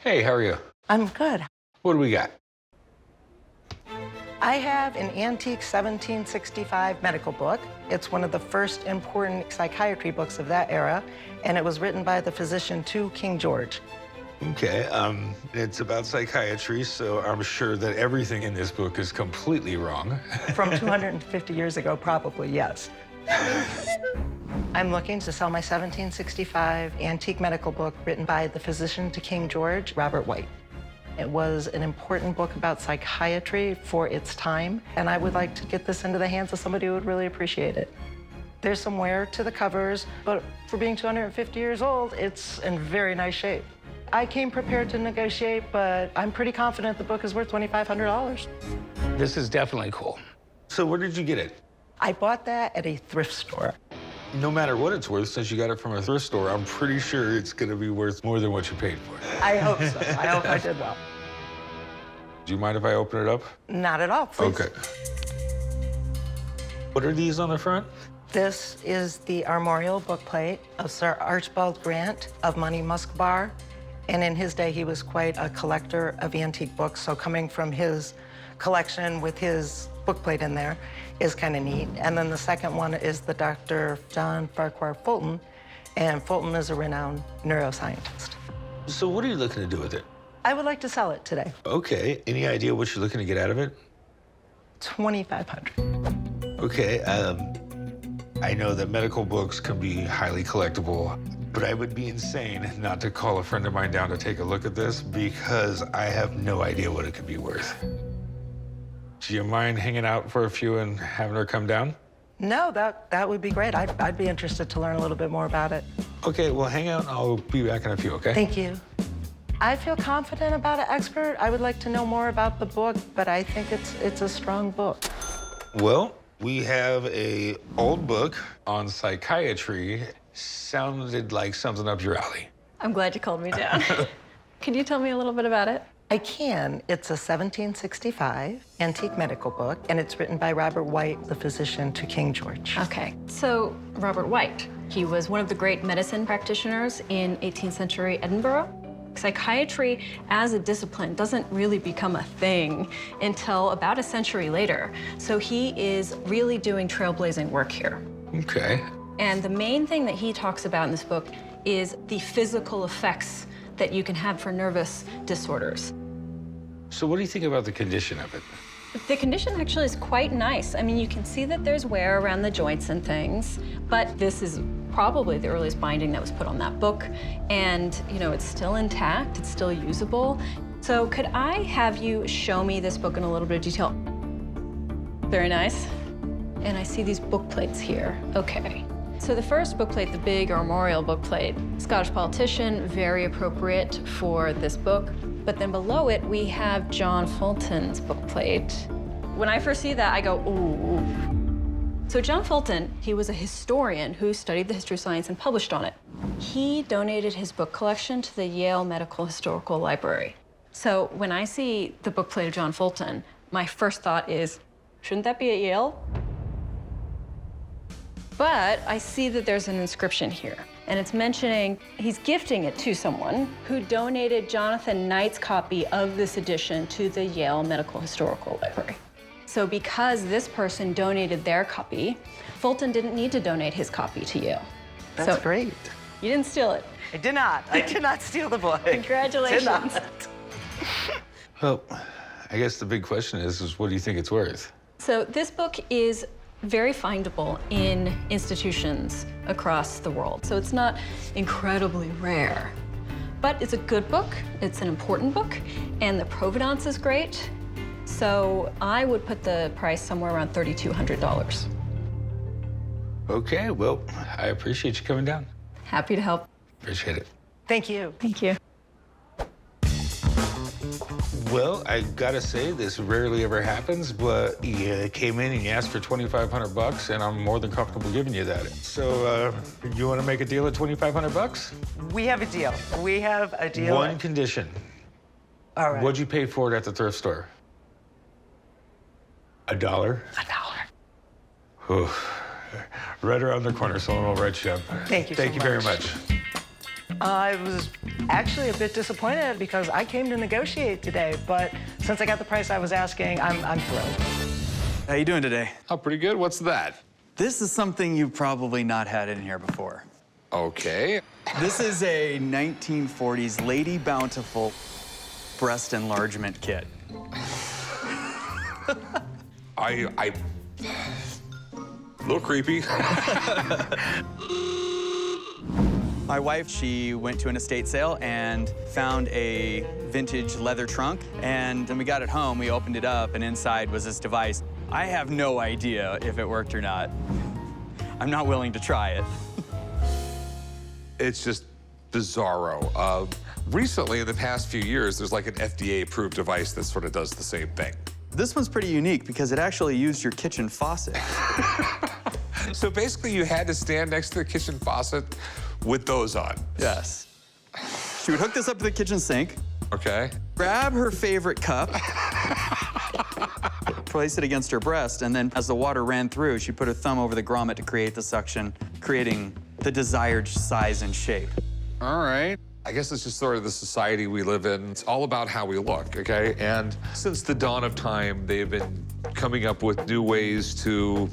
Hey, how are you? I'm good. What do we got? I have an antique 1765 medical book. It's one of the first important psychiatry books of that era, and it was written by the physician to King George. Okay, it's about psychiatry, so I'm sure that everything in this book is completely wrong. From 250 years ago, probably, yes. I'm looking to sell my 1765 antique medical book written by the physician to King George, Robert White. It was an important book about psychiatry for its time, and I would like to get this into the hands of somebody who would really appreciate it. There's some wear to the covers, but for being 250 years old, it's in very nice shape. I came prepared to negotiate, but I'm pretty confident the book is worth $2,500. This is definitely cool. So where did you get it? I bought that at a thrift store. No matter what it's worth, since you got it from a thrift store, I'm pretty sure it's gonna be worth more than what you paid for it. I hope so. I hope I did well. Do you mind if I open it up? Not at all, please. Okay. What are these on the front? This is the armorial bookplate of Sir Archibald Grant of Money Musk Bar. And in his day, he was quite a collector of antique books. So coming from his collection with his bookplate in there is kind of neat. And then the second one is the Dr. John Farquhar Fulton. And Fulton is a renowned neuroscientist. So what are you looking to do with it? I would like to sell it today. Okay, any idea what you're looking to get out of it? $2,500. Okay, I know that medical books can be highly collectible, but I would be insane not to call a friend of mine down to take a look at this because I have no idea what it could be worth. Do you mind hanging out for a few and having her come down? No, that would be great. I'd be interested to learn a little bit more about it. Okay, well, hang out. I'll be back in a few, okay? Thank you. I feel confident about an expert. I would like to know more about the book, but I think it's a strong book. Well, we have a old book on psychiatry. Sounded like something up your alley. I'm glad you called me down. Can you tell me a little bit about it? I can. It's a 1765 antique medical book, and it's written by Robert White, the physician to King George. Okay, so Robert White, he was one of the great medicine practitioners in 18th century Edinburgh. Psychiatry as a discipline doesn't really become a thing until about a century later. So he is really doing trailblazing work here. Okay. And the main thing that he talks about in this book is the physical effects that you can have for nervous disorders. So what do you think about the condition of it? The condition actually is quite nice. I mean, you can see that there's wear around the joints and things, but this is probably the earliest binding that was put on that book. And, you know, it's still intact, it's still usable. So could I have you show me this book in a little bit of detail? Very nice. And I see these book plates here. Okay. So the first book plate, the big armorial book plate, Scottish politician, very appropriate for this book. But then below it, we have John Fulton's book plate. When I first see that, I go, ooh. So John Fulton, he was a historian who studied the history of science and published on it. He donated his book collection to the Yale Medical Historical Library. So when I see the book plate of John Fulton, my first thought is, shouldn't that be at Yale? But I see that there's an inscription here, and it's mentioning he's gifting it to someone who donated Jonathan Knight's copy of this edition to the Yale Medical Historical Library. So because this person donated their copy, Fulton didn't need to donate his copy to Yale. That's great. You didn't steal it. I did not. I did not steal the book. Congratulations. Did not. Well, I guess the big question is what do you think it's worth? So this book is very findable in institutions across the world. So it's not incredibly rare, but it's a good book, it's an important book, and the provenance is great. So I would put the price somewhere around $3,200. Okay, well, I appreciate you coming down. Happy to help. Appreciate it. Thank you. Thank you. Well, I gotta say, this rarely ever happens, but you came in and you asked for $2,500, and I'm more than comfortable giving you that. So, you wanna make a deal at $2,500? We have a deal. We have a deal. One condition. All right. What'd you pay for it at the thrift store? $1? $1. Oof. Right around the corner, someone will write you up. Thank you so Thank you very much. much. I was actually a bit disappointed because I came to negotiate today, but since I got the price I was asking, I'm thrilled. How you doing today? Oh, pretty good. What's that? This is something you've probably not had in here before. Okay. This is a 1940s Lady Bountiful breast enlargement kit. A little creepy. My wife, she went to an estate sale and found a vintage leather trunk. And when we got it home, we opened it up, and inside was this device. I have no idea if it worked or not. I'm not willing to try it. It's just bizarro. Recently, in the past few years, there's like an FDA-approved device that sort of does the same thing. This one's pretty unique because it actually used your kitchen faucet. So basically, you had to stand next to the kitchen faucet with those on. Yes. She would hook this up to the kitchen sink, Okay. grab her favorite cup, place it against her breast, and then as the water ran through, she put her thumb over the grommet to create the suction, creating the desired size and shape. All right. I guess it's just sort of the society we live in. It's all about how we look, okay? And since the dawn of time, they've been coming up with new ways to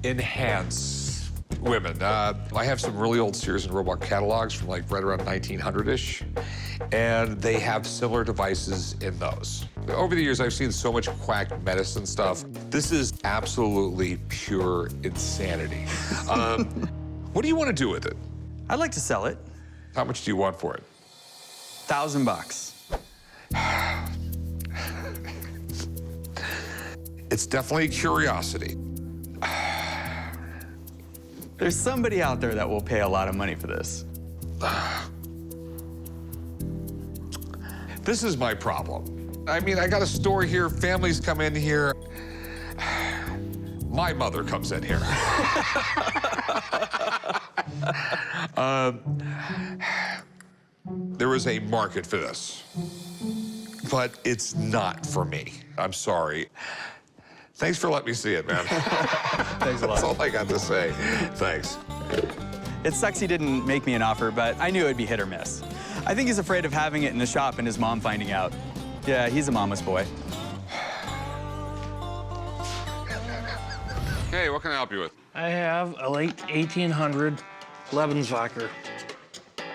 enhance women. I have some really old Sears and Roebuck catalogs from like right around 1900-ish, and they have similar devices in those. Over the years, I've seen so much quack medicine stuff. This is absolutely pure insanity. What do you want to do with it? I'd like to sell it. How much do you want for it? $1,000. It's definitely a curiosity. There's somebody out there that will pay a lot of money for this. This is my problem. I mean, I got a store here, families come in here. My mother comes in here. There is a market for this, but it's not for me. I'm sorry. Thanks for letting me see it, man. Thanks a lot. That's all I got to say. Thanks. It sucks he didn't make me an offer, but I knew it'd be hit or miss. I think he's afraid of having it in the shop and his mom finding out. Yeah, he's a mama's boy. Hey, what can I help you with? I have a late 1800 Levenbacher.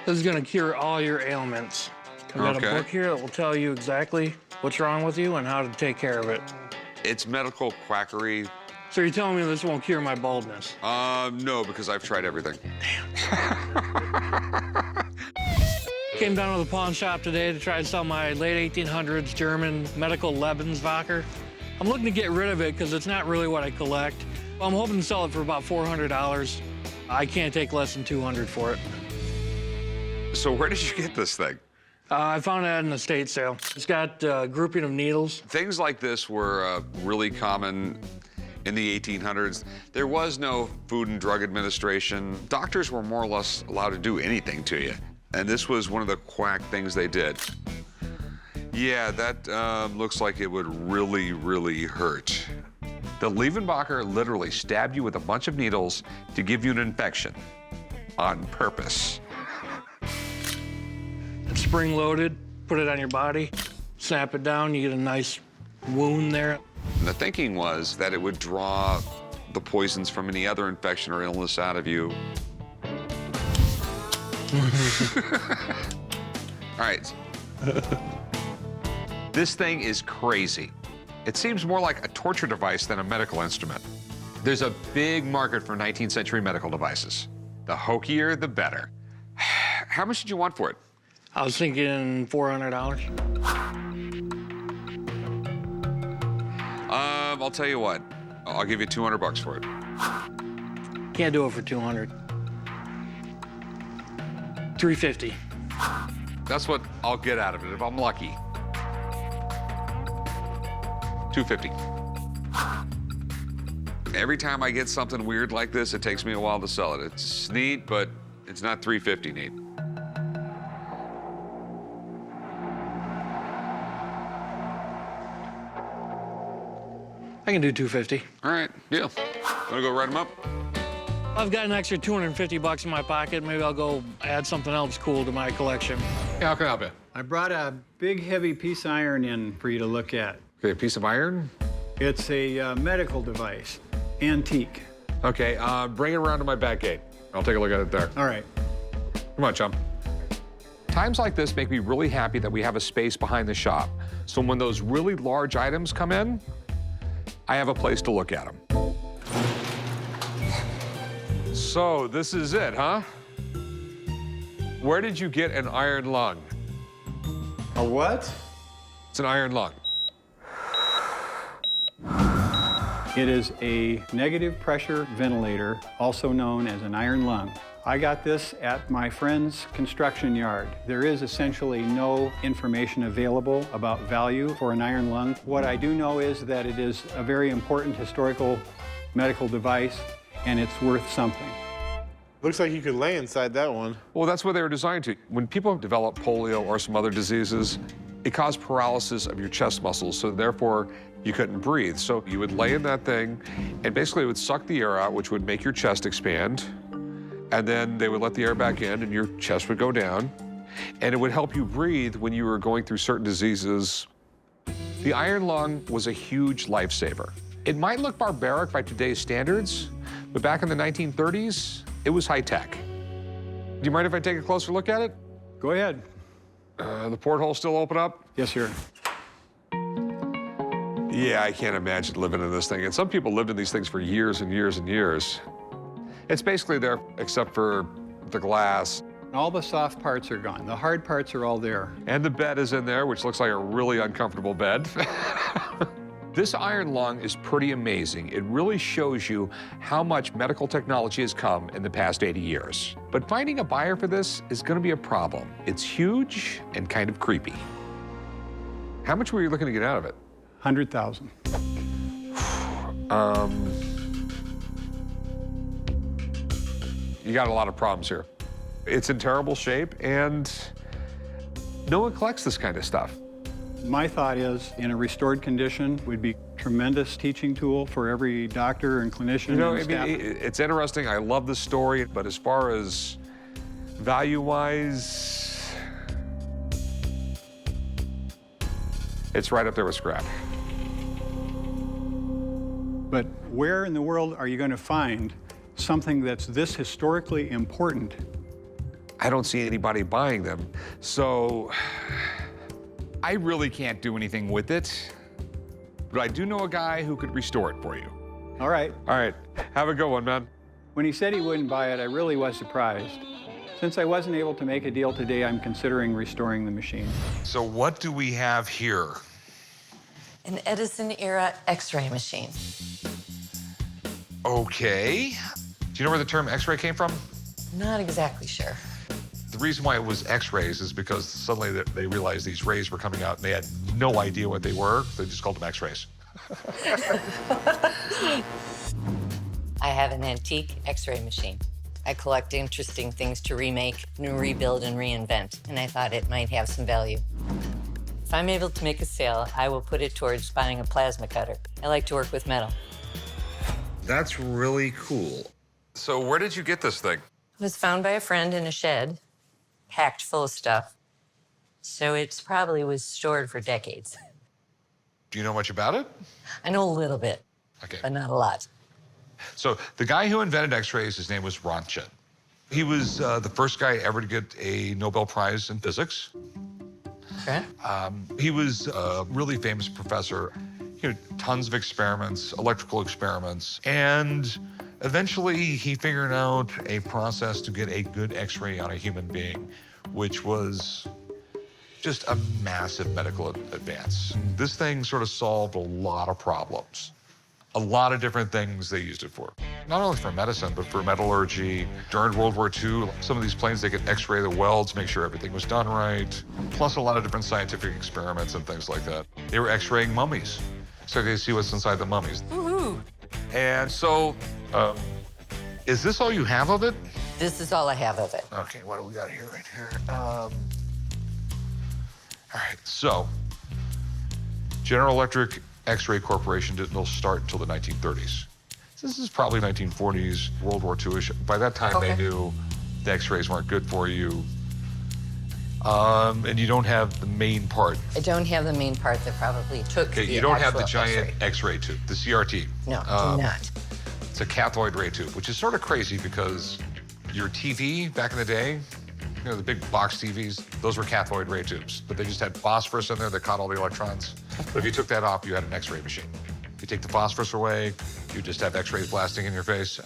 This is gonna cure all your ailments. I've got Okay. a book here that will tell you exactly what's wrong with you and how to take care of it. It's medical quackery. So you're telling me this won't cure my baldness? No, because I've tried everything. Came down to the pawn shop today to try and sell my late 1800s German medical Levenbacher. I'm looking to get rid of it because it's not really what I collect. I'm hoping to sell it for about $400. I can't take less than $200 for it. So where did you get this thing? I found it at an estate sale. It's got a grouping of needles. Things like this were really common in the 1800s. There was no Food and Drug Administration. Doctors were more or less allowed to do anything to you. And this was one of the quack things they did. Yeah, that looks like it would really, really hurt. The Levenbacher literally stabbed you with a bunch of needles to give you an infection on purpose. It's spring-loaded, put it on your body, snap it down, you get a nice wound there. And the thinking was that it would draw the poisons from any other infection or illness out of you. All right. This thing is crazy. It seems more like a torture device than a medical instrument. There's a big market for 19th century medical devices. The hokier, the better. How much did you want for it? I was thinking $400. I'll tell you what. I'll give you $200 for it. Can't do it for $200. $350. That's what I'll get out of it if I'm lucky. $250. Every time I get something weird like this, it takes me a while to sell it. It's neat, but it's not $350 neat. I can do $250. All right, deal. Wanna go write them up? I've got an extra 250 bucks in my pocket. Maybe I'll go add something else cool to my collection. Yeah, how can I help you? I brought a big, heavy piece of iron in for you to look at. Okay, a piece of iron? It's a medical device, antique. Okay, bring it around to my back gate. I'll take a look at it there. All right. Come on, chum. Times like this make me really happy that we have a space behind the shop. So when those really large items come in, I have a place to look at them. So this is it, huh? Where did you get an iron lung? A what? It's an iron lung. It is a negative pressure ventilator, also known as an iron lung. I got this at my friend's construction yard. There is essentially no information available about value for an iron lung. What I do know is that it is a very important historical medical device, and it's worth something. Looks like you could lay inside that one. Well, that's what they were designed to. When people develop polio or some other diseases, it caused paralysis of your chest muscles, so therefore you couldn't breathe. So you would lay in that thing, and basically it would suck the air out, which would make your chest expand, and then they would let the air back in, and your chest would go down, and it would help you breathe when you were going through certain diseases. The iron lung was a huge lifesaver. It might look barbaric by today's standards, but back in the 1930s, it was high tech. Do you mind if I take a closer look at it? Go ahead. The porthole still open up? Yes, sir. Yeah, I can't imagine living in this thing. And some people lived in these things for years and years and years. It's basically there except for the glass. All the soft parts are gone. The hard parts are all there. And the bed is in there, which looks like a really uncomfortable bed. This iron lung is pretty amazing. It really shows you how much medical technology has come in the past 80 years. But finding a buyer for this is going to be a problem. It's huge and kind of creepy. How much were you looking to get out of it? 100,000. You got a lot of problems here. It's in terrible shape, and no one collects this kind of stuff. My thought is, in a restored condition, would be a tremendous teaching tool for every doctor and clinician. You know, and staff. it's interesting. I love the story, but as far as value-wise, it's right up there with scrap. But where in the world are you going to find something that's this historically important? I don't see anybody buying them, so I really can't do anything with it. But I do know a guy who could restore it for you. All right. All right, have a good one, man. When he said he wouldn't buy it, I really was surprised. Since I wasn't able to make a deal today, I'm considering restoring the machine. So what do we have here? An Edison-Era X-ray machine. Okay. Do you know where the term X-ray came from? Not exactly sure. The reason why it was X-rays is because suddenly they realized these rays were coming out and they had no idea what they were. They just called them X-rays. I have an antique X-ray machine. I collect interesting things to remake, rebuild, and reinvent, and I thought it might have some value. If I'm able to make a sale, I will put it towards buying a plasma cutter. I like to work with metal. That's really cool. So where did you get this thing? It was found by a friend in a shed, packed full of stuff. So it probably was stored for decades. Do you know much about it? I know a little bit, Okay. but not a lot. So the guy who invented X-rays, his name was Röntgen. He was the first guy ever to get a Nobel Prize in physics. Okay. He was a really famous professor. You know, tons of experiments, electrical experiments, and eventually he figured out a process to get a good X-ray on a human being, which was just a massive medical advance. This thing sort of solved a lot of problems. A lot of different things they used it for. Not only for medicine, but for metallurgy. During World War II, some of these planes, they could X-ray the welds, make sure everything was done right, plus a lot of different scientific experiments and things like that. They were X-raying mummies, so they could see what's inside the mummies. Woohoo! And so, is this all you have of it? This is all I have of it. Okay, what do we got here, right here? All right, so General Electric X-Ray Corporation didn't start until the 1930s. This is probably 1940s, World War II-ish. By that time, they knew the X-rays weren't good for you. And you don't have the main part. I don't have the main part that probably took the you don't have the actual giant X-ray tube, the CRT. No, do not. It's a cathode ray tube, which is sort of crazy because your TV back in the day, you know, the big box TVs, those were cathode ray tubes, but they just had phosphorus in there that caught all the electrons. But if you took that off, you had an X-ray machine. If you take the phosphorus away, you just have X-rays blasting in your face.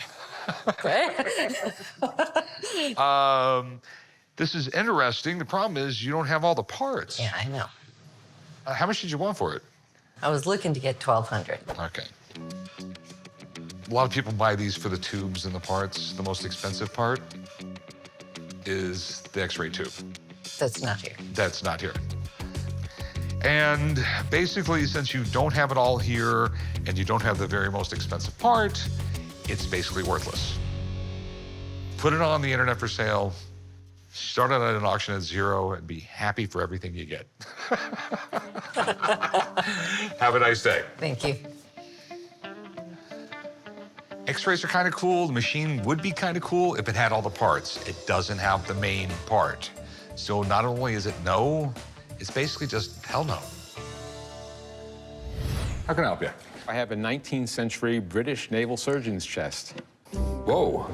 This is interesting. The problem is you don't have all the parts. Yeah, I know. How much did you want for it? I was looking to get $1,200. Okay. A lot of people buy these for the tubes and the parts. The most expensive part is the X-ray tube. That's not here. That's not here. And basically, since you don't have it all here and you don't have the very most expensive part, it's basically worthless. Put it on the internet for sale, start it at an auction at zero, and be happy for everything you get. Have a nice day. Thank you. X-rays are kind of cool. The machine would be kind of cool if it had all the parts. It doesn't have the main part. So not only is it no, it's basically just hell no. How can I help you? I have a 19th century British naval surgeon's chest. Whoa.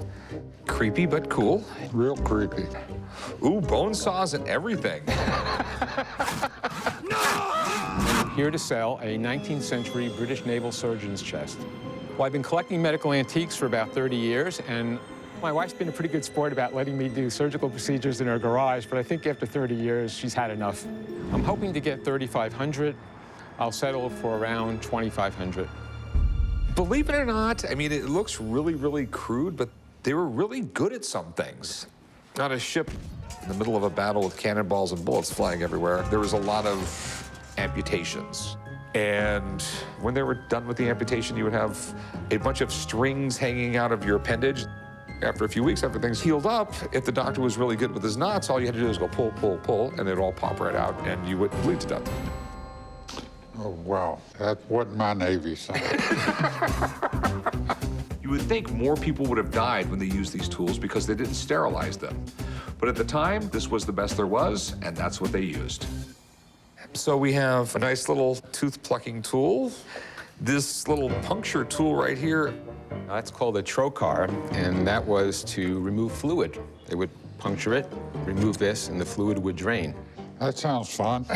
Creepy but cool. Real creepy. Ooh, bone saws and everything. I'm here to sell a 19th century British naval surgeon's chest. Well, I've been collecting medical antiques for about 30 years, and my wife's been a pretty good sport about letting me do surgical procedures in her garage, but I think after 30 years, she's had enough. I'm hoping to get $3,500. I'll settle for around $2,500. Believe it or not, I mean, it looks really, really crude, but they were really good at some things. On a ship in the middle of a battle with cannonballs and bullets flying everywhere, there was a lot of amputations. And when they were done with the amputation, you would have a bunch of strings hanging out of your appendage. After a few weeks, after things healed up, if the doctor was really good with his knots, all you had to do was go pull, pull, pull, and they'd all pop right out, and you wouldn't bleed to death. Oh, wow. That's what my Navy said. You would think more people would have died when they used these tools because they didn't sterilize them. But at the time, this was the best there was, and that's what they used. So we have a nice little tooth plucking tool. This little puncture tool right here. That's called a trocar, and that was to remove fluid. They would puncture it, remove this, and the fluid would drain. That sounds fun.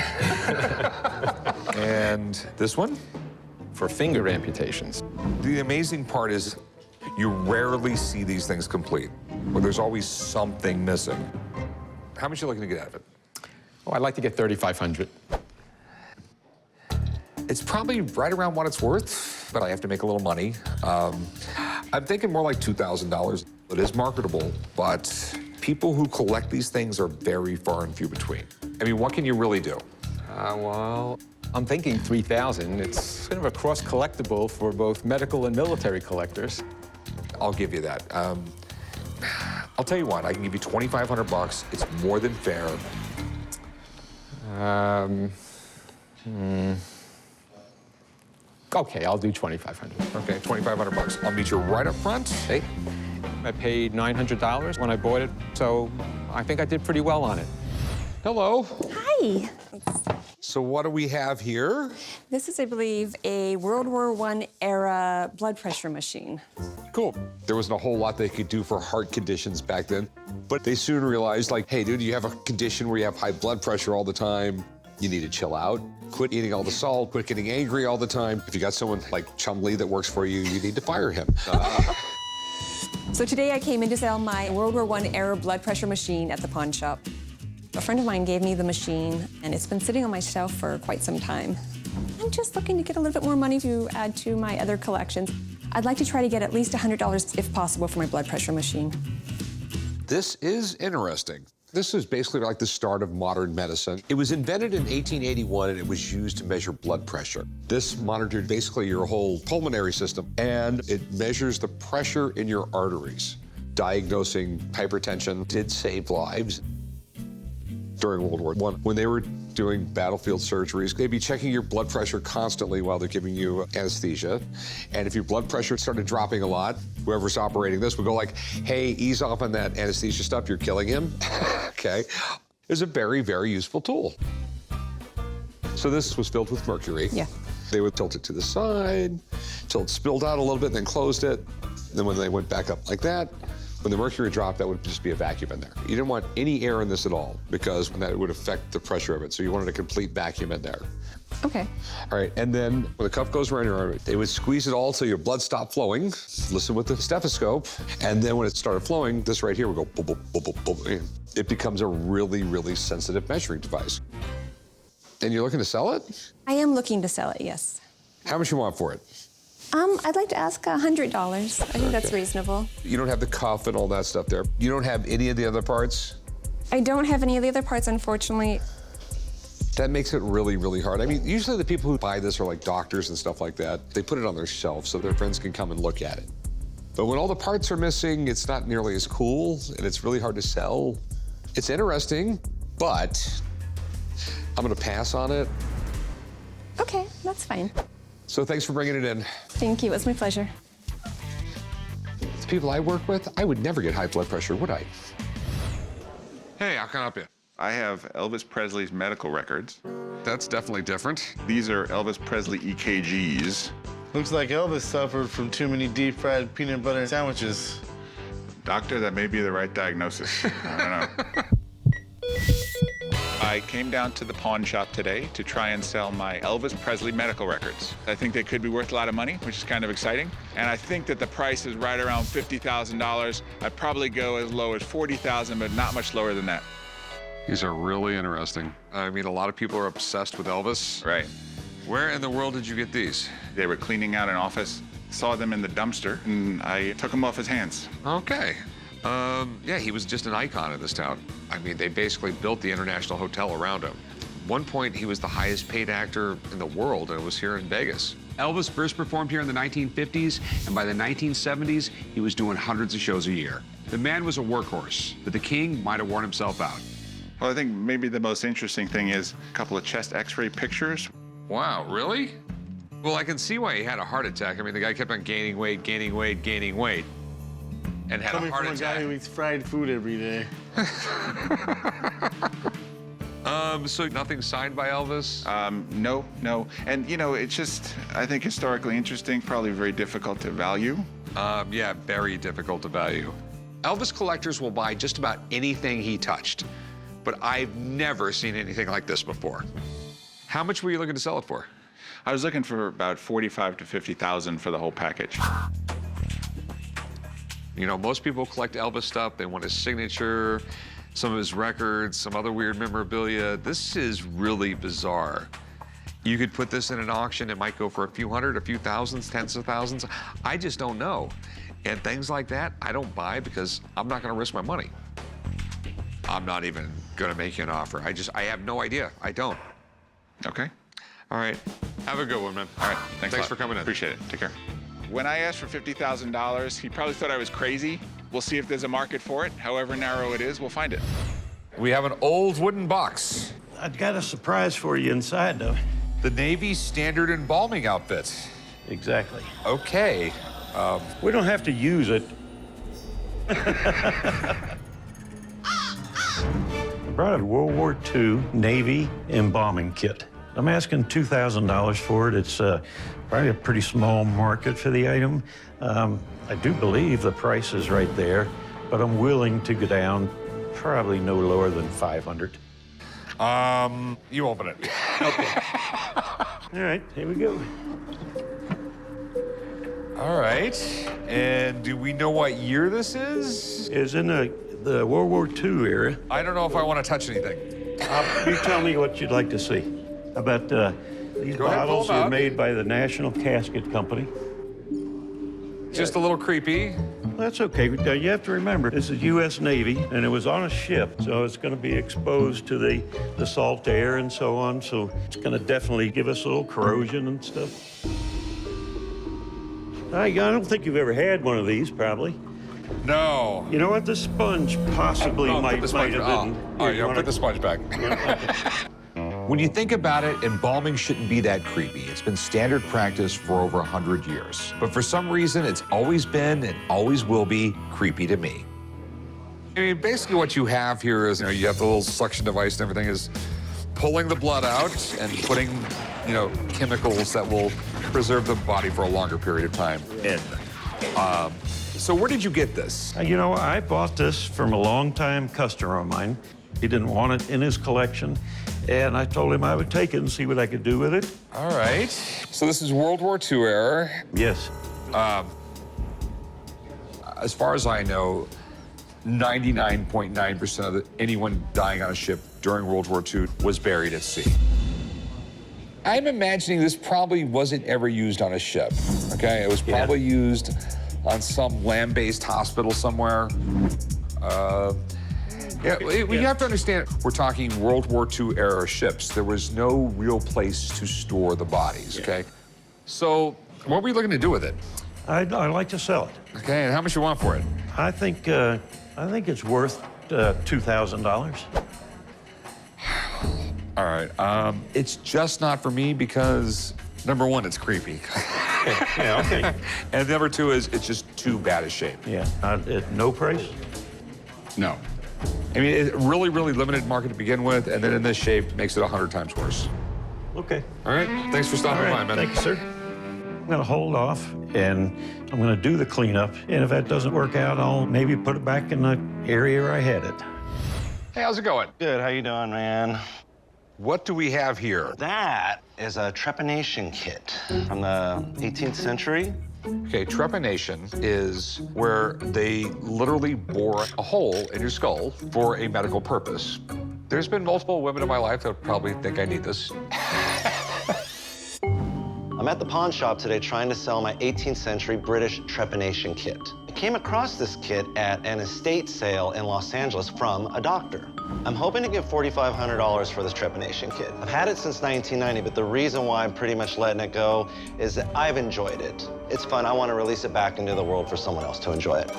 And this one? For finger amputations. The amazing part is you rarely see these things complete, where there's always something missing. How much are you looking to get out of it? Oh, I'd like to get $3,500. It's probably right around what it's worth, but I have to make a little money. I'm thinking more like $2,000. It is marketable, but people who collect these things are very far and few between. I mean, what can you really do? Well, I'm thinking $3,000. It's kind of a cross-collectible for both medical and military collectors. I'll give you that. I'll tell you what, I can give you $2,500. It's more than fair. Okay, I'll do $2,500. Okay, $2,500. I'll meet you right up front. Hey, I paid $900 when I bought it, so I think I did pretty well on it. Hello. Hi. So what do we have here? This is, I believe, a World War I era blood pressure machine. Cool. There wasn't a whole lot they could do for heart conditions back then, but they soon realized, like, hey, dude, you have a condition where you have high blood pressure all the time. You need to chill out. Quit eating all the salt. Quit getting angry all the time. If you got someone like Chumley that works for you, you need to fire him. So today I came in to sell my World War I era blood pressure machine at the pawn shop. A friend of mine gave me the machine, and it's been sitting on my shelf for quite some time. I'm just looking to get a little bit more money to add to my other collections. I'd like to try to get at least $100 if possible for my blood pressure machine. This is interesting. This is basically like the start of modern medicine. It was invented in 1881, and it was used to measure blood pressure. This monitored basically your whole pulmonary system, and it measures the pressure in your arteries. Diagnosing hypertension did save lives. During World War I, when they were doing battlefield surgeries, they'd be checking your blood pressure constantly while they're giving you anesthesia. And if your blood pressure started dropping a lot, whoever's operating this would go like, hey, ease off on that anesthesia stuff, you're killing him. Okay. It's a very, very useful tool. So this was filled with mercury. Yeah. They would tilt it to the side till it spilled out a little bit, and then closed it. Then when they went back up like that, when the mercury dropped, that would just be a vacuum in there. You didn't want any air in this at all because that would affect the pressure of it. So you wanted a complete vacuum in there. Okay. All right, and then when the cuff goes around your arm, they would squeeze it all till your blood stopped flowing, listen with the stethoscope, and then when it started flowing, this right here would go boop, boop, boop, boop, boop. It becomes a really, really sensitive measuring device. And you're looking to sell it? I am looking to sell it, yes. How much you want for it? I'd like to ask $100. I think that's reasonable. You don't have the cuff and all that stuff there. You don't have any of the other parts? I don't have any of the other parts, unfortunately. That makes it really, really hard. I mean, usually the people who buy this are like doctors and stuff like that. They put it on their shelf so their friends can come and look at it. But when all the parts are missing, it's not nearly as cool, and it's really hard to sell. It's interesting, but I'm gonna pass on it. Okay, that's fine. So thanks for bringing it in. Thank you, it was my pleasure. The people I work with, I would never get high blood pressure, would I? Hey, how can I help you? I have Elvis Presley's medical records. That's definitely different. These are Elvis Presley EKGs. Looks like Elvis suffered from too many deep-fried peanut butter sandwiches. Doctor, that may be the right diagnosis. I don't know. I came down to the pawn shop today to try and sell my Elvis Presley medical records. I think they could be worth a lot of money, which is kind of exciting. And I think that the price is right around $50,000. I'd probably go as low as $40,000, but not much lower than that. These are really interesting. I mean, a lot of people are obsessed with Elvis. Right. Where in the world did you get these? They were cleaning out an office, saw them in the dumpster, and I took them off his hands. Okay. Yeah, he was just an icon in this town. I mean, they basically built the International Hotel around him. At one point, he was the highest paid actor in the world, and it was here in Vegas. Elvis first performed here in the 1950s, and by the 1970s, he was doing hundreds of shows a year. The man was a workhorse, but the king might have worn himself out. Well, I think maybe the most interesting thing is a couple of chest x-ray pictures. Wow, really? Well, I can see why he had a heart attack. I mean, the guy kept on gaining weight, gaining weight, gaining weight, and had a heart attack. Coming from a guy who eats fried food every day. So nothing signed by Elvis? No. And, you know, it's just, I think, historically interesting, probably very difficult to value. Yeah, very difficult to value. Elvis collectors will buy just about anything he touched, but I've never seen anything like this before. How much were you looking to sell it for? I was looking for about $45,000 to $50,000 for the whole package. You know, most people collect Elvis stuff. They want his signature, some of his records, some other weird memorabilia. This is really bizarre. You could put this in an auction. It might go for a few hundred, a few thousands, tens of thousands. I just don't know. And things like that, I don't buy because I'm not going to risk my money. I'm not even going to make you an offer. I have no idea. I don't. Okay. All right. Have a good one, man. All right. Thanks for coming in. Appreciate it. Take care. When I asked for $50,000, he probably thought I was crazy. We'll see if there's a market for it. However narrow it is, we'll find it. We have an old wooden box. I've got a surprise for you inside, though. The Navy's standard embalming outfit. Exactly. Okay. We don't have to use it. I brought a World War II Navy embalming kit. I'm asking $2,000 for it. It's probably a pretty small market for the item. I do believe the price is right there, but I'm willing to go down probably no lower than $500. You open it. Okay. All right, here we go. All right. And do we know what year this is? It's in the World War II era. I don't know if I want to touch anything. You tell me what you'd like to see. How about these bottles are made by the National Casket Company. Just a little creepy. That's okay. You have to remember, this is U.S. Navy, and it was on a ship, so it's going to be exposed to the salt air and so on, so it's going to definitely give us a little corrosion and stuff. I don't think you've ever had one of these, probably. No. You know what? The sponge possibly might have been. Put the sponge back. When you think about it, embalming shouldn't be that creepy. It's been standard practice for over 100 years. But for some reason, it's always been and always will be creepy to me. I mean, basically what you have here is, you have the little suction device and everything is pulling the blood out and putting, chemicals that will preserve the body for a longer period of time in. So where did you get this? I bought this from a longtime customer of mine. He didn't want it in his collection, and I told him I would take it and see what I could do with it. All right. So this is World War II era. Yes. As far as I know, 99.9% of anyone dying on a ship during World War II was buried at sea. I'm imagining this probably wasn't ever used on a ship, okay? It was probably used on some land-based hospital somewhere. You have to understand, we're talking World War II era ships. There was no real place to store the bodies, okay? So what were you looking to do with it? I'd like to sell it. Okay, and how much you want for it? I think it's worth $2,000. All right, it's just not for me because, number one, it's creepy. Yeah, okay. And number two is it's just too bad a shape. Yeah, at no price? No. I mean, it's really, really limited market to begin with, and then in this shape makes it 100 times worse. Okay. All right, thanks for stopping by, man. Thank you, sir. I'm gonna hold off, and I'm gonna do the cleanup, and if that doesn't work out, I'll maybe put it back in the area where I had it. Hey, how's it going? Good, how you doing, man? What do we have here? That is a trepanning kit from the 18th century. Okay, trepanning is where they literally bore a hole in your skull for a medical purpose. There's been multiple women in my life that probably think I need this. I'm at the pawn shop today trying to sell my 18th century British trepanning kit. I came across this kit at an estate sale in Los Angeles from a doctor. I'm hoping to get $4,500 for this trepanning kit. I've had it since 1990, but the reason why I'm pretty much letting it go is that I've enjoyed it. It's fun. I want to release it back into the world for someone else to enjoy it.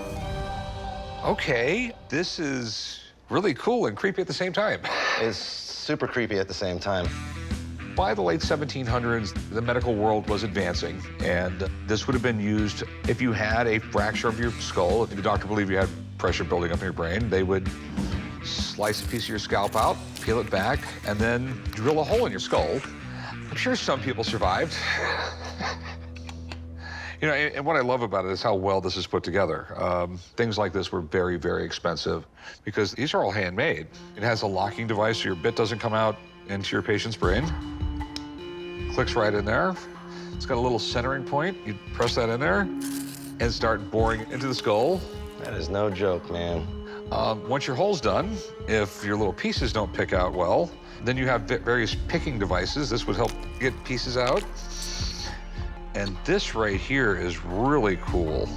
Okay, this is really cool and creepy at the same time. It's super creepy at the same time. By the late 1700s, the medical world was advancing, and this would have been used if you had a fracture of your skull. If the doctor believed you had pressure building up in your brain, they would slice a piece of your scalp out, peel it back, and then drill a hole in your skull. I'm sure some people survived. And what I love about it is how well this is put together. Things like this were very, very expensive because these are all handmade. It has a locking device so your bit doesn't come out into your patient's brain. Clicks right in there. It's got a little centering point. You press that in there and start boring into the skull. That is no joke, man. Once your hole's done, if your little pieces don't pick out well, then you have various picking devices. This would help get pieces out. And this right here is really cool.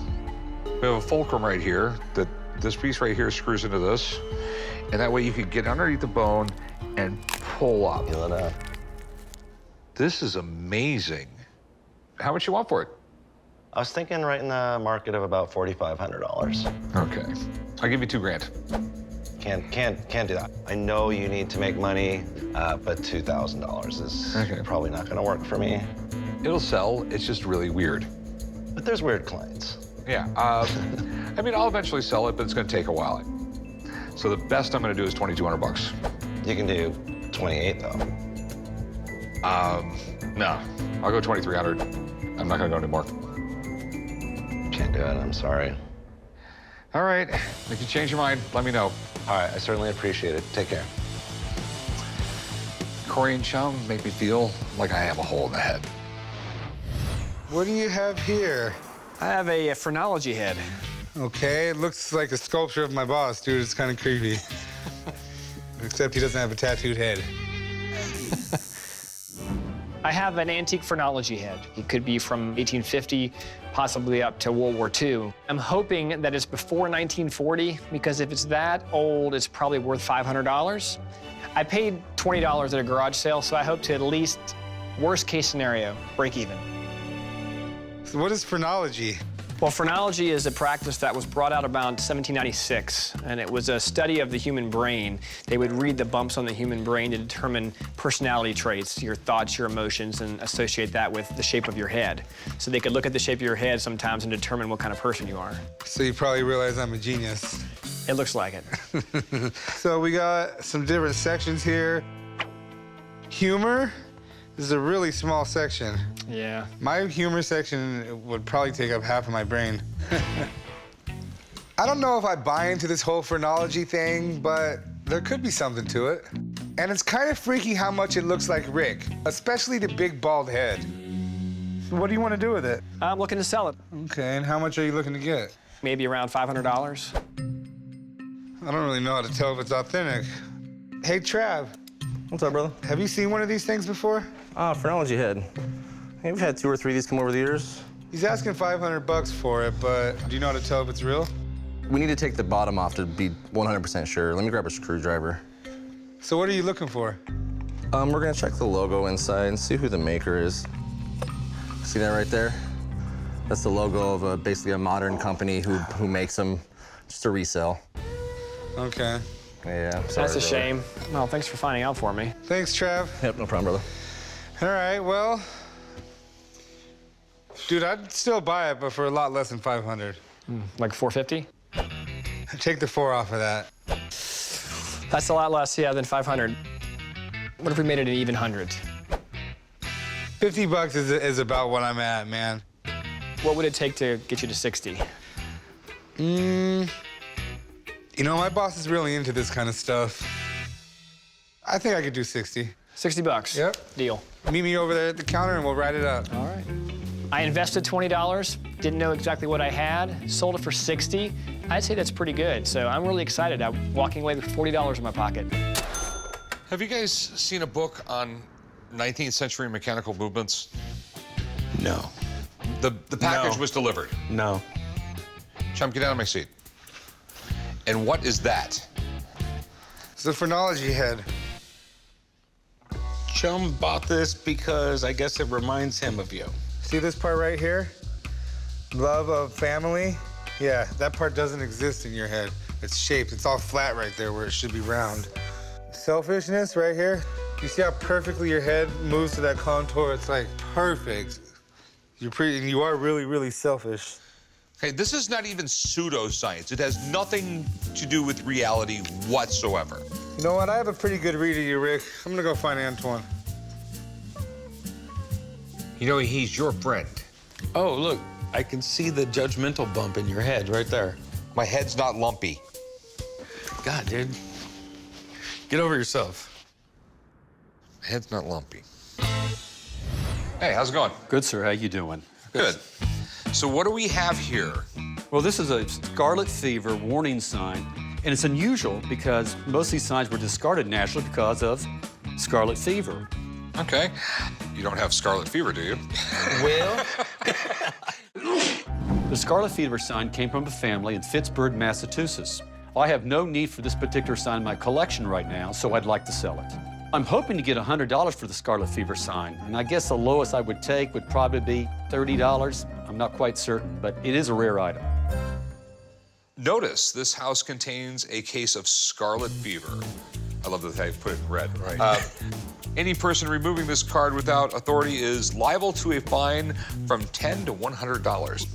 We have a fulcrum right here that this piece right here screws into this. And that way you can get underneath the bone and pull up. Peel it up. This is amazing. How much you want for it? I was thinking right in the market of about $4,500. Okay. I'll give you $2,000. Can't do that. I know you need to make money, but $2,000 is probably not gonna work for me. It'll sell, it's just really weird. But there's weird clients. Yeah, I mean, I'll eventually sell it, but it's gonna take a while. So the best I'm gonna do is $2,200. You can do 28 though. No, I'll go 2,300. I'm not gonna go anymore. Can't do it, I'm sorry. All right, if you change your mind, let me know. All right, I certainly appreciate it. Take care. Corey and Chum make me feel like I have a hole in the head. What do you have here? I have a phrenology head. Okay, it looks like a sculpture of my boss, dude. It's kind of creepy. Except he doesn't have a tattooed head. I have an antique phrenology head. It could be from 1850, possibly up to World War II. I'm hoping that it's before 1940, because if it's that old, it's probably worth $500. I paid $20 at a garage sale, so I hope to at least, worst case scenario, break even. So what is phrenology? Well, phrenology is a practice that was brought out around 1796, and it was a study of the human brain. They would read the bumps on the human brain to determine personality traits, your thoughts, your emotions, and associate that with the shape of your head. So they could look at the shape of your head sometimes and determine what kind of person you are. So you probably realize I'm a genius. It looks like it. So we got some different sections here. Humor. This is a really small section. Yeah. My humor section would probably take up half of my brain. I don't know if I buy into this whole phrenology thing, but there could be something to it. And it's kind of freaky how much it looks like Rick, especially the big bald head. So what do you want to do with it? I'm looking to sell it. Okay, and how much are you looking to get? Maybe around $500. I don't really know how to tell if it's authentic. Hey, Trav. What's up, brother? Have you seen one of these things before? Phrenology head. Hey, we've had 2 or 3 of these come over the years. He's asking $500 for it, but do you know how to tell if it's real? We need to take the bottom off to be 100% sure. Let me grab a screwdriver. So what are you looking for? We're gonna check the logo inside and see who the maker is. See that right there? That's the logo of basically a modern company who makes them just to resell. Okay. Yeah, That's a shame. Well, thanks for finding out for me. Thanks, Trav. Yep, no problem, brother. All right, well, dude, I'd still buy it, but for a lot less than 500. Like 450? Take the 4 off of that. That's a lot less, yeah, than 500. What if we made it an even 100? $50 is about what I'm at, man. What would it take to get you to 60? You know, my boss is really into this kind of stuff. I think I could do 60. $60? Yep. Deal. Meet me over there at the counter and we'll write it up. All right. I invested $20, didn't know exactly what I had, sold it for 60. I'd say that's pretty good, so I'm really excited. I'm walking away with $40 in my pocket. Have you guys seen a book on 19th century mechanical movements? No. The package was delivered. No. Chum, get out of my seat. And what is that? It's the phrenology head. Chum bought this because I guess it reminds him of you. See this part right here? Love of family? Yeah, that part doesn't exist in your head. It's shaped. It's all flat right there where it should be round. Selfishness right here. You see how perfectly your head moves to that contour? It's like perfect. You are really, really selfish. Okay, this is not even pseudoscience. It has nothing to do with reality whatsoever. You know what? I have a pretty good read of you, Rick. I'm gonna go find Antoine. You know, he's your friend. Oh, look, I can see the judgmental bump in your head right there. My head's not lumpy. God, dude. Get over yourself. My head's not lumpy. Hey, how's it going? Good, sir. How you doing? Good. So what do we have here? Well, this is a scarlet fever warning sign, and it's unusual because most of these signs were discarded nationally because of scarlet fever. Okay. You don't have scarlet fever, do you? Well... The scarlet fever sign came from a family in Pittsburgh, Massachusetts. I have no need for this particular sign in my collection right now, so I'd like to sell it. I'm hoping to get $100 for the scarlet fever sign, and I guess the lowest I would take would probably be $30. I'm not quite certain, but it is a rare item. Notice this house contains a case of scarlet fever. I love that I put it in red. Right. Any person removing this card without authority is liable to a fine from $10 to $100.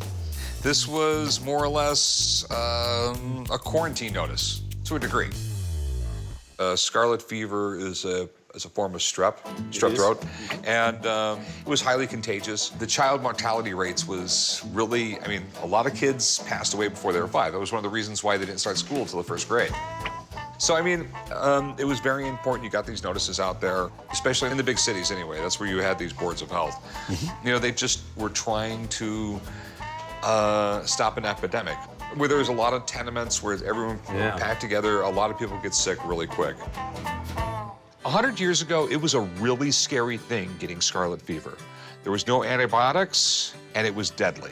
This was more or less a quarantine notice, to a degree. Scarlet fever is a form of strep throat, and it was highly contagious. The child mortality rates was really, I mean, a lot of kids passed away before they were 5. That was one of the reasons why they didn't start school until the 1st grade. So, I mean, it was very important you got these notices out there, especially in the big cities anyway. That's where you had these boards of health. Mm-hmm. You know, they just were trying to stop an epidemic. Where there's a lot of tenements where everyone packed together, a lot of people get sick really quick. 100 years ago, it was a really scary thing getting scarlet fever. There was no antibiotics, and it was deadly.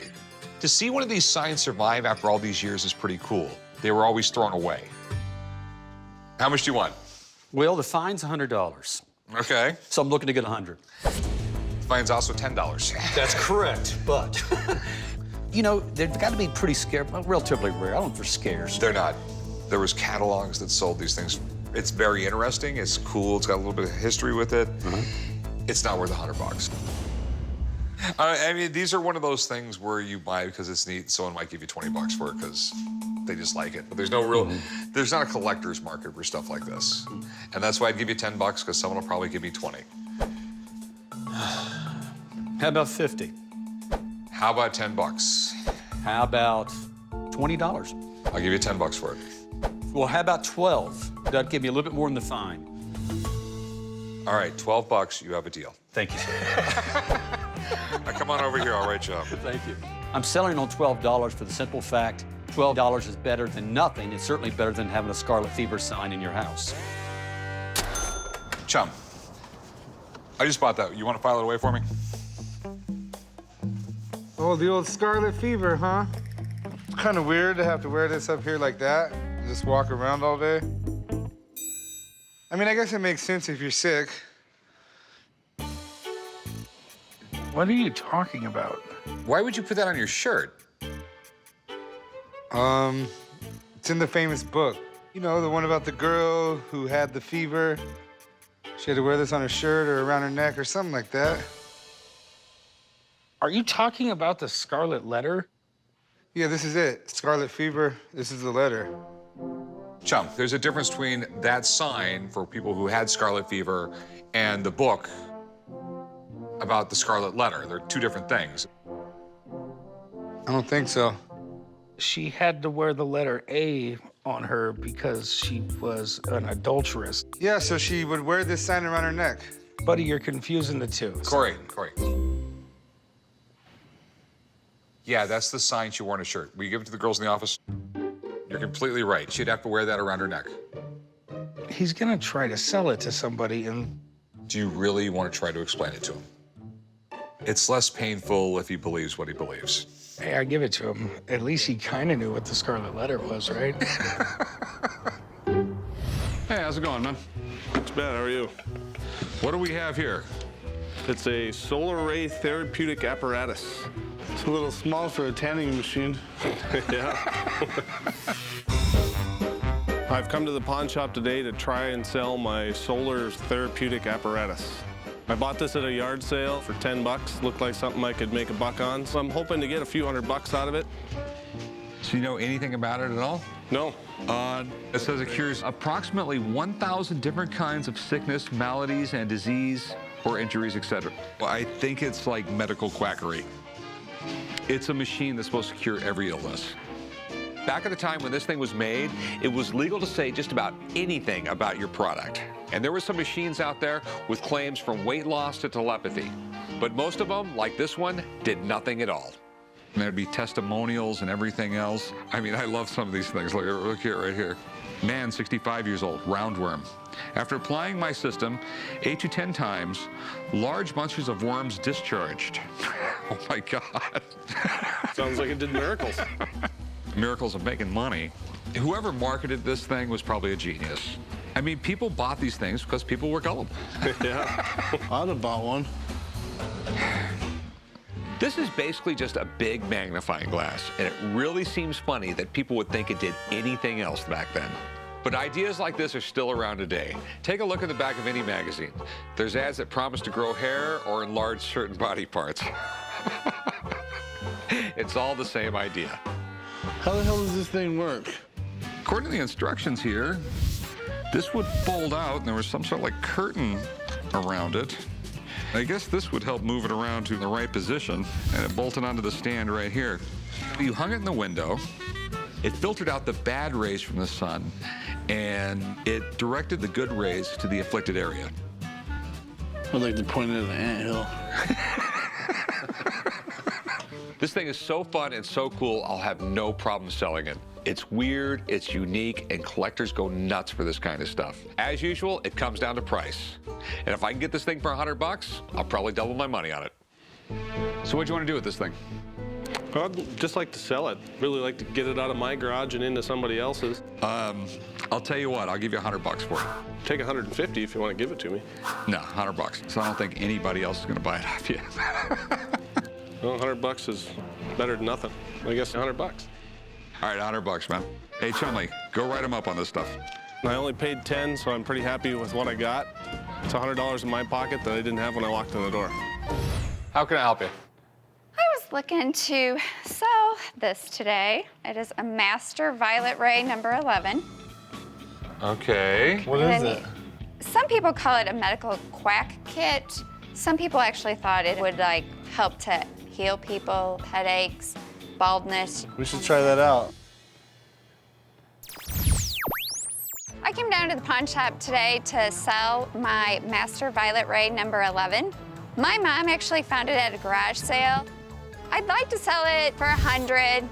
To see one of these signs survive after all these years is pretty cool. They were always thrown away. How much do you want? Well, the fine's $100. Okay. So I'm looking to get $100. The fine's also $10. That's correct, but You know, they've got to be pretty scarce, well, relatively rare. I don't know if they're scarce. They're not. There was catalogs that sold these things. It's very interesting. It's cool. It's got a little bit of history with it. It's not worth $100. I mean, these are one of those things where you buy because it's neat. Someone might give you $20 for it because they just like it. But there's no real, there's not a collector's market for stuff like this. And that's why I'd give you $10 because someone will probably give me 20. How about 50? How about $10? How about $20? I'll give you $10 for it. Well, how about 12? That'd give me a little bit more than the fine. All right, $12, you have a deal. Thank you, sir. Now come on over here, I'll write you up. Thank you. I'm selling on $12 for the simple fact $12 is better than nothing. It's certainly better than having a Scarlet Fever sign in your house. Chum, I just bought that. You want to file it away for me? Oh, the old Scarlet Fever, huh? It's kind of weird to have to wear this up here like that and just walk around all day. I mean, I guess it makes sense if you're sick. What are you talking about? Why would you put that on your shirt? It's in the famous book. You know, the one about the girl who had the fever. She had to wear this on her shirt or around her neck or something like that. Are you talking about the Scarlet Letter? Yeah, this is it. Scarlet Fever, this is the letter. Chum, there's a difference between that sign for people who had scarlet fever and the book about the Scarlet Letter. They're two different things. I don't think so. She had to wear the letter A on her because she was an adulteress. Yeah, so she would wear this sign around her neck. Buddy, you're confusing the two. Corey. Yeah, that's the sign she wore on her shirt. Will you give it to the girls in the office? You're completely right. She'd have to wear that around her neck. He's gonna try to sell it to somebody and... Do you really want to try to explain it to him? It's less painful if he believes what he believes. Hey, I give it to him. At least he kind of knew what the Scarlet Letter was, right? Hey, how's it going, man? It's bad. How are you? What do we have here? It's a solar ray therapeutic apparatus. It's a little small for a tanning machine. Yeah. I've come to the pawn shop today to try and sell my solar therapeutic apparatus. I bought this at a yard sale for 10 bucks. Looked like something I could make a buck on. So I'm hoping to get a few $100 out of it. So you know anything about it at all? No. It says it cures approximately 1,000 different kinds of sickness, maladies, and disease, or injuries, etc. Well, I think it's like medical quackery. It's a machine that's supposed to cure every illness. Back at the time when this thing was made, it was legal to say just about anything about your product. And there were some machines out there with claims from weight loss to telepathy. But most of them, like this one, did nothing at all. And there'd be testimonials and everything else. I mean, I love some of these things. Look here, right here. Man, 65 years old, roundworm. After applying my system 8 to 10 times, large bunches of worms discharged. Oh my God. Sounds like it did miracles. Miracles of making money. Whoever marketed this thing was probably a genius. I mean, people bought these things because people were gullible. Yeah. I'd have bought one. This is basically just a big magnifying glass, and it really seems funny that people would think it did anything else back then. But ideas like this are still around today. Take a look at the back of any magazine. There's ads that promise to grow hair or enlarge certain body parts. It's all the same idea. How the hell does this thing work? According to the instructions here, this would fold out, and there was some sort of like curtain around it. I guess this would help move it around to the right position, and it bolted onto the stand right here. You hung it in the window. It filtered out the bad rays from the sun, and it directed the good rays to the afflicted area. I'd like to point it at an anthill. This thing is so fun and so cool, I'll have no problem selling it. It's weird, it's unique, and collectors go nuts for this kind of stuff. As usual, it comes down to price. And if I can get this thing for $100, I'll probably double my money on it. So what do you want to do with this thing? I'd just like to sell it. Really like to get it out of my garage and into somebody else's. I'll tell you what, I'll give you $100 for it. Take $150 if you want to give it to me. No, $100. So I don't think anybody else is going to buy it off you. Well, $100 is better than nothing. I guess $100. All right, $100, man. Hey, Chumley, go write them up on this stuff. I only paid 10, so I'm pretty happy with what I got. It's $100 in my pocket that I didn't have when I walked in the door. How can I help you? I was looking to sell this today. It is a Master Violet Ray number 11. Okay. What is it? Some people call it a medical quack kit. Some people actually thought it would like help to heal people, headaches, baldness. We should try that out. I came down to the pawn shop today to sell my Master Violet Ray number 11. My mom actually found it at a garage sale. I'd like to sell it for 100.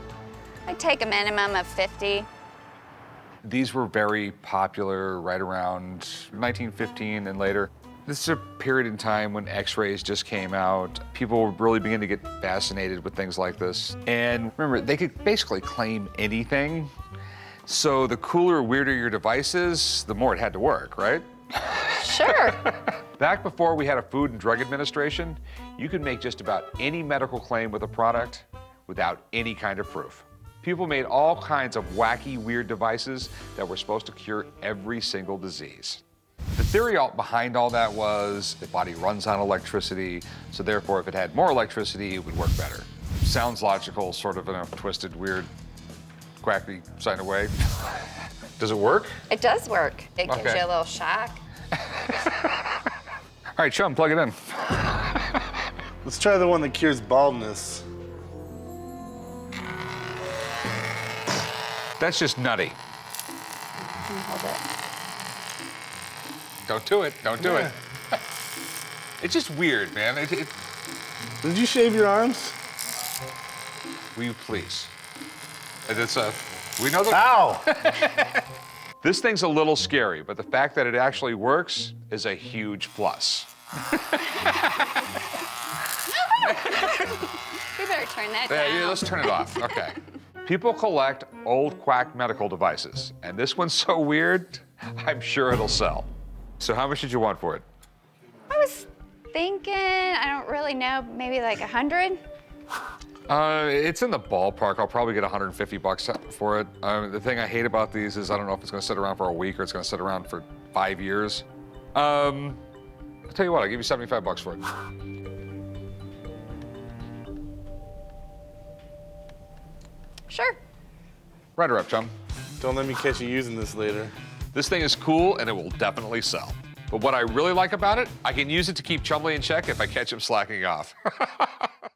I'd take a minimum of 50. These were very popular right around 1915 and later. This is a period in time when X-rays just came out. People were really beginning to get fascinated with things like this. And remember, they could basically claim anything. So the cooler, weirder your device is, the more it had to work, right? Sure. Back before we had a Food and Drug Administration, you could make just about any medical claim with a product without any kind of proof. People made all kinds of wacky, weird devices that were supposed to cure every single disease. The theory behind all that was the body runs on electricity, so therefore if it had more electricity, it would work better. Sounds logical, sort of in a twisted, weird, quacky kind of way. Does it work? It does work. It gives Okay. you a little shock. All right, Chum, plug it in. Let's try the one that cures baldness. That's just nutty. Hold it. Don't do it. Don't do it. It's just weird, man. Did you shave your arms? Will you please? We know that. Ow! This thing's a little scary, but the fact that it actually works is a huge plus. We better turn that down. Yeah, let's turn it off. Okay. People collect old quack medical devices, and this one's so weird, I'm sure it'll sell. So how much did you want for it? I was thinking, I don't really know, maybe like 100? It's in the ballpark. I'll probably get $150 for it. The thing I hate about these is I don't know if it's gonna sit around for a week or it's gonna sit around for 5 years. I'll tell you what, I'll give you $75 for it. Sure. Write her up, chum. Don't let me catch you using this later. This thing is cool and it will definitely sell. But what I really like about it, I can use it to keep Chumley in check if I catch him slacking off.